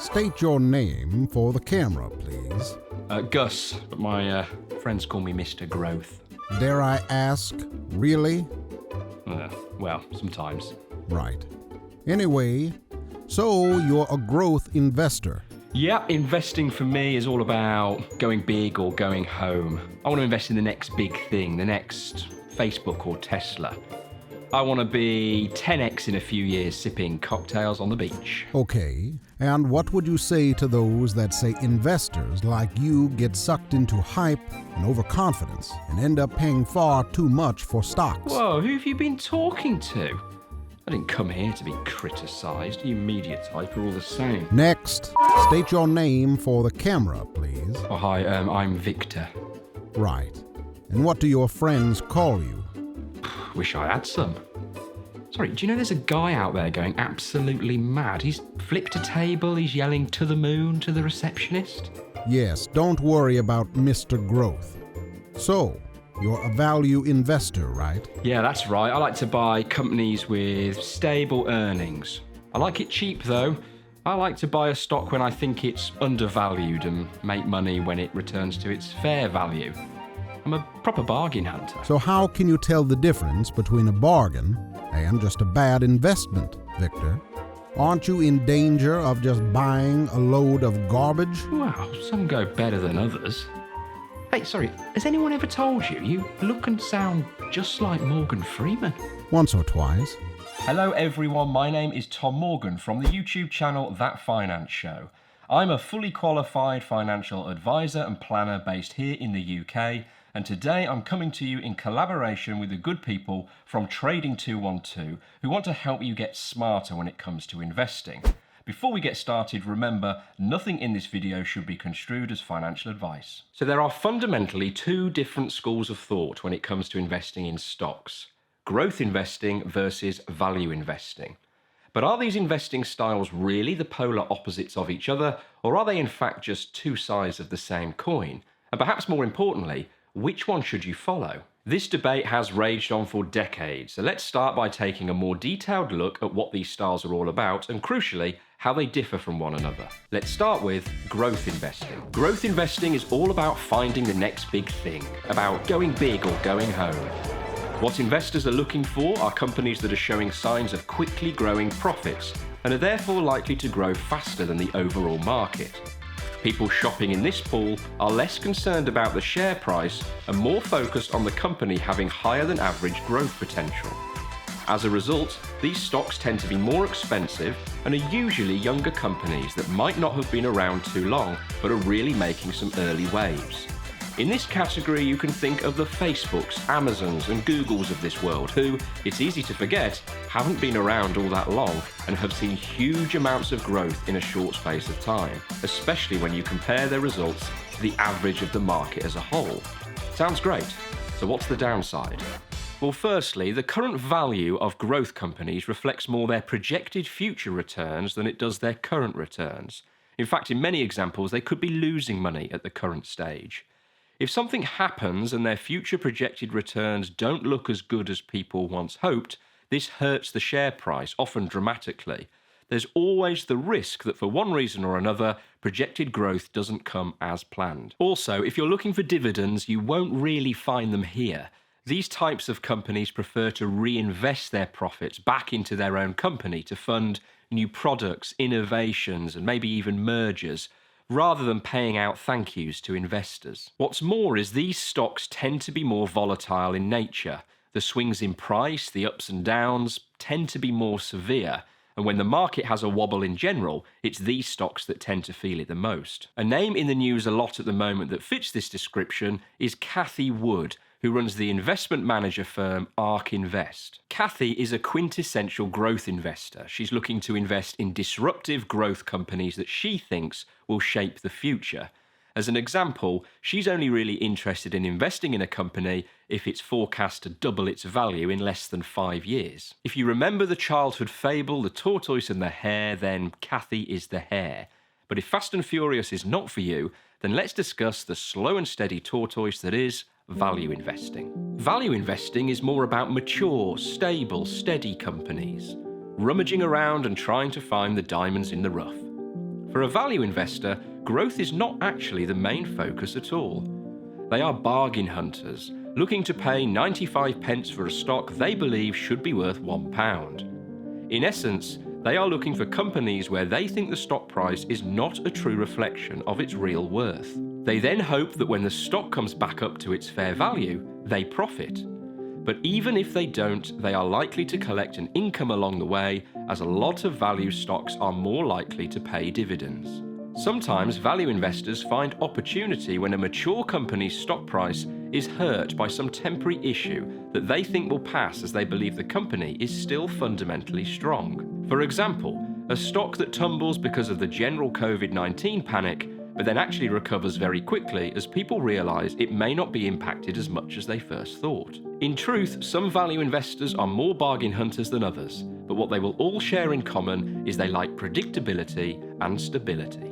State your name for the camera, please. Gus, but my friends call me Mr. Growth. Dare I ask, really? Well, sometimes. Right. Anyway, so you're a growth investor. Yeah, investing for me is all about going big or going home. I want to invest in the next big thing, the next Facebook or Tesla. I want to be 10x in a few years sipping cocktails on the beach. Okay, and what would you say to those that say investors like you get sucked into hype and overconfidence and end up paying far too much for stocks? Whoa, who have you been talking to? I didn't come here to be criticised. You media type are all the same. Next, state your name for the camera, please. Oh, hi, I'm Victor. Right. And what do your friends call you? Wish I had some. Sorry, do you know there's a guy out there going absolutely mad? He's flipped a table, he's yelling to the moon to the receptionist. Yes, don't worry about Mr. Growth. So, you're a value investor, right? Yeah, that's right. I like to buy companies with stable earnings. I like it cheap, though. I like to buy a stock when I think it's undervalued and make money when it returns to its fair value. I'm a proper bargain hunter. So how can you tell the difference between a bargain and just a bad investment, Victor? Aren't you in danger of just buying a load of garbage? Well, some go better than others. Hey, sorry, has anyone ever told you you look and sound just like Morgan Freeman? Once or twice. Hello everyone, my name is Tom Morgan from the YouTube channel That Finance Show. I'm a fully qualified financial advisor and planner based here in the UK, and today I'm coming to you in collaboration with the good people from Trading 212 who want to help you get smarter when it comes to investing. Before we get started, remember, nothing in this video should be construed as financial advice. So there are fundamentally two different schools of thought when it comes to investing in stocks. Growth investing versus value investing. But are these investing styles really the polar opposites of each other, or are they in fact just two sides of the same coin? And perhaps more importantly, which one should you follow? This debate has raged on for decades, so let's start by taking a more detailed look at what these styles are all about and, crucially, how they differ from one another. Let's start with growth investing. Growth investing is all about finding the next big thing, about going big or going home. What investors are looking for are companies that are showing signs of quickly growing profits and are therefore likely to grow faster than the overall market. People shopping in this pool are less concerned about the share price and more focused on the company having higher than average growth potential. As a result, these stocks tend to be more expensive and are usually younger companies that might not have been around too long but are really making some early waves. In this category, you can think of the Facebooks, Amazons and Googles of this world who, it's easy to forget, haven't been around all that long and have seen huge amounts of growth in a short space of time, especially when you compare their results to the average of the market as a whole. Sounds great. So what's the downside? Well, firstly, the current value of growth companies reflects more their projected future returns than it does their current returns. In fact, in many examples, they could be losing money at the current stage. If something happens and their future projected returns don't look as good as people once hoped, this hurts the share price, often dramatically. There's always the risk that for one reason or another, projected growth doesn't come as planned. Also, if you're looking for dividends, you won't really find them here. These types of companies prefer to reinvest their profits back into their own company to fund new products, innovations, and maybe even mergers, rather than paying out thank yous to investors. What's more is these stocks tend to be more volatile in nature. The swings in price, the ups and downs, tend to be more severe, and when the market has a wobble in general, it's these stocks that tend to feel it the most. A name in the news a lot at the moment that fits this description is Cathie Wood, who runs the investment manager firm ARK Invest. Cathie is a quintessential growth investor. She's looking to invest in disruptive growth companies that she thinks will shape the future. As an example, she's only really interested in investing in a company if it's forecast to double its value in less than 5 years. If you remember the childhood fable, The Tortoise and the Hare, then Cathie is the hare. But if Fast and Furious is not for you, then let's discuss the slow and steady tortoise that is value investing. Value investing is more about mature, stable, steady companies, rummaging around and trying to find the diamonds in the rough. For a value investor, growth is not actually the main focus at all. They are bargain hunters, looking to pay 95 pence for a stock they believe should be worth £1. In essence, they are looking for companies where they think the stock price is not a true reflection of its real worth. They then hope that when the stock comes back up to its fair value, they profit. But even if they don't, they are likely to collect an income along the way, as a lot of value stocks are more likely to pay dividends. Sometimes value investors find opportunity when a mature company's stock price is hurt by some temporary issue that they think will pass, as they believe the company is still fundamentally strong. For example, a stock that tumbles because of the general COVID-19 panic, but then actually recovers very quickly as people realise it may not be impacted as much as they first thought. In truth, some value investors are more bargain hunters than others, but what they will all share in common is they like predictability and stability.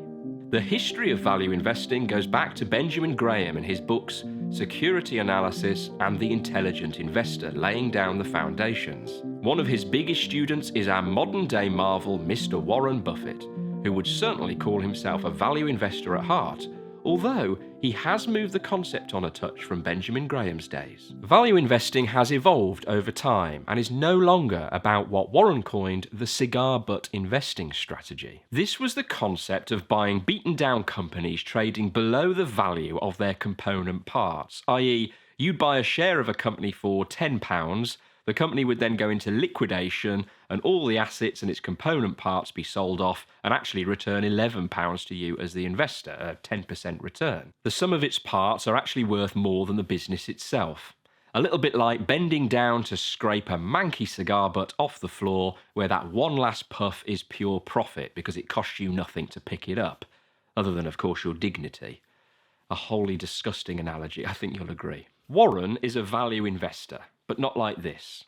The history of value investing goes back to Benjamin Graham and his books Security Analysis and The Intelligent Investor, laying down the foundations. One of his biggest students is our modern-day marvel, Mr. Warren Buffett, who would certainly call himself a value investor at heart, although he has moved the concept on a touch from Benjamin Graham's days. Value investing has evolved over time and is no longer about what Warren coined the cigar butt investing strategy. This was the concept of buying beaten down companies trading below the value of their component parts, i.e., you'd buy a share of a company for £10, the company would then go into liquidation and all the assets and its component parts be sold off and actually return £11 to you as the investor, a 10% return. The sum of its parts are actually worth more than the business itself. A little bit like bending down to scrape a manky cigar butt off the floor where that one last puff is pure profit because it costs you nothing to pick it up, other than of course your dignity. A wholly disgusting analogy, I think you'll agree. Warren is a value investor, but not like this.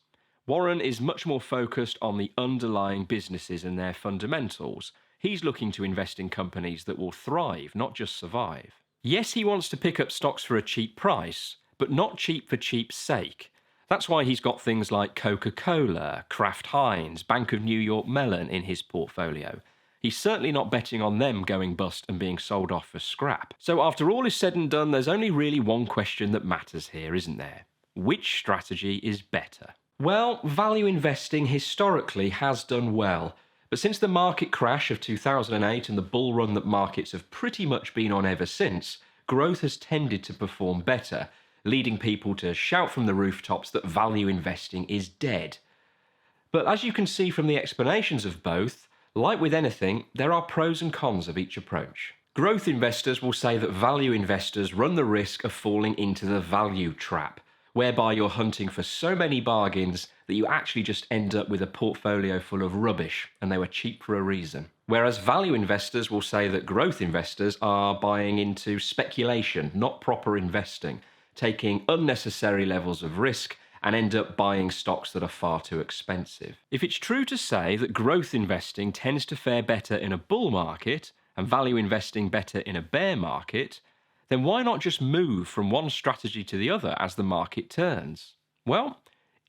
Warren is much more focused on the underlying businesses and their fundamentals. He's looking to invest in companies that will thrive, not just survive. Yes, he wants to pick up stocks for a cheap price, but not cheap for cheap's sake. That's why he's got things like Coca-Cola, Kraft Heinz, Bank of New York Mellon in his portfolio. He's certainly not betting on them going bust and being sold off for scrap. So after all is said and done, there's only really one question that matters here, isn't there? Which strategy is better? Well, value investing historically has done well, but since the market crash of 2008 and the bull run that markets have pretty much been on ever since, growth has tended to perform better, leading people to shout from the rooftops that value investing is dead. But as you can see from the explanations of both, like with anything, there are pros and cons of each approach. Growth investors will say that value investors run the risk of falling into the value trap, whereby you're hunting for so many bargains that you actually just end up with a portfolio full of rubbish, and they were cheap for a reason. Whereas value investors will say that growth investors are buying into speculation, not proper investing, taking unnecessary levels of risk and end up buying stocks that are far too expensive. If it's true to say that growth investing tends to fare better in a bull market and value investing better in a bear market, then why not just move from one strategy to the other as the market turns? Well,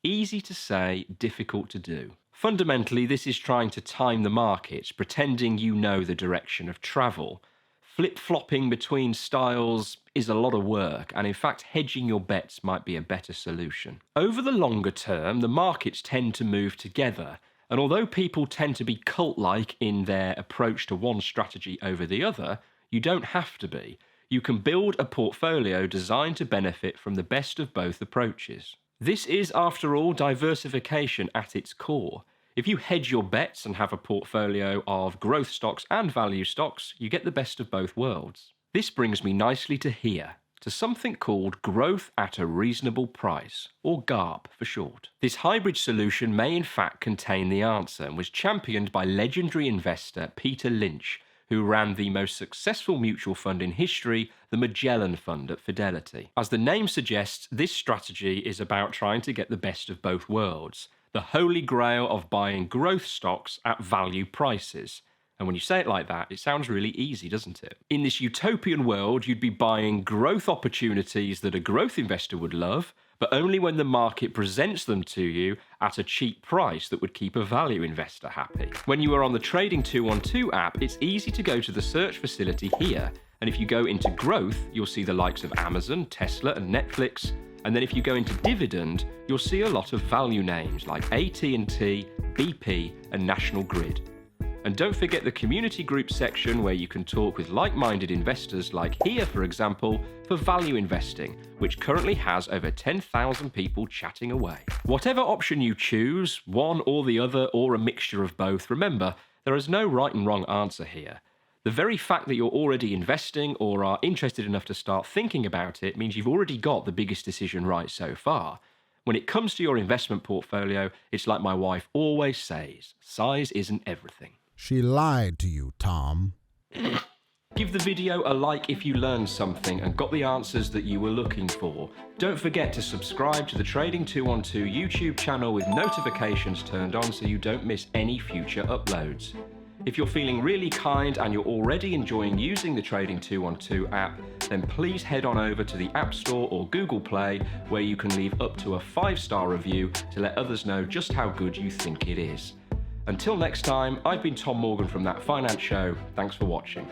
easy to say, difficult to do. Fundamentally, this is trying to time the markets, pretending you know the direction of travel. Flip-flopping between styles is a lot of work, and in fact, hedging your bets might be a better solution. Over the longer term, the markets tend to move together, and although people tend to be cult-like in their approach to one strategy over the other, you don't have to be. You can build a portfolio designed to benefit from the best of both approaches. This is, after all, diversification at its core. If you hedge your bets and have a portfolio of growth stocks and value stocks, you get the best of both worlds. This brings me nicely to here, to something called growth at a reasonable price, or GARP for short. This hybrid solution may in fact contain the answer and was championed by legendary investor Peter Lynch, who ran the most successful mutual fund in history, the Magellan Fund at Fidelity. As the name suggests, this strategy is about trying to get the best of both worlds, the holy grail of buying growth stocks at value prices. And when you say it like that, it sounds really easy, doesn't it? In this utopian world, you'd be buying growth opportunities that a growth investor would love, but only when the market presents them to you at a cheap price that would keep a value investor happy. When you are on the Trading 212 app, it's easy to go to the search facility here, and if you go into growth, you'll see the likes of Amazon, Tesla, and Netflix. And then if you go into dividend, you'll see a lot of value names like AT&T, BP, and National Grid. And don't forget the community group section where you can talk with like-minded investors like here, for example, for value investing, which currently has over 10,000 people chatting away. Whatever option you choose, one or the other or a mixture of both, remember, there is no right and wrong answer here. The very fact that you're already investing or are interested enough to start thinking about it means you've already got the biggest decision right so far. When it comes to your investment portfolio, it's like my wife always says, size isn't everything. She lied to you, Tom. Give the video a like if you learned something and got the answers that you were looking for. Don't forget to subscribe to the Trading 212 YouTube channel with notifications turned on so you don't miss any future uploads. If you're feeling really kind and you're already enjoying using the Trading 212 app, then please head on over to the App Store or Google Play, where you can leave up to a 5-star review to let others know just how good you think it is. Until next time, I've been Tom Morgan from That Finance Show. Thanks for watching.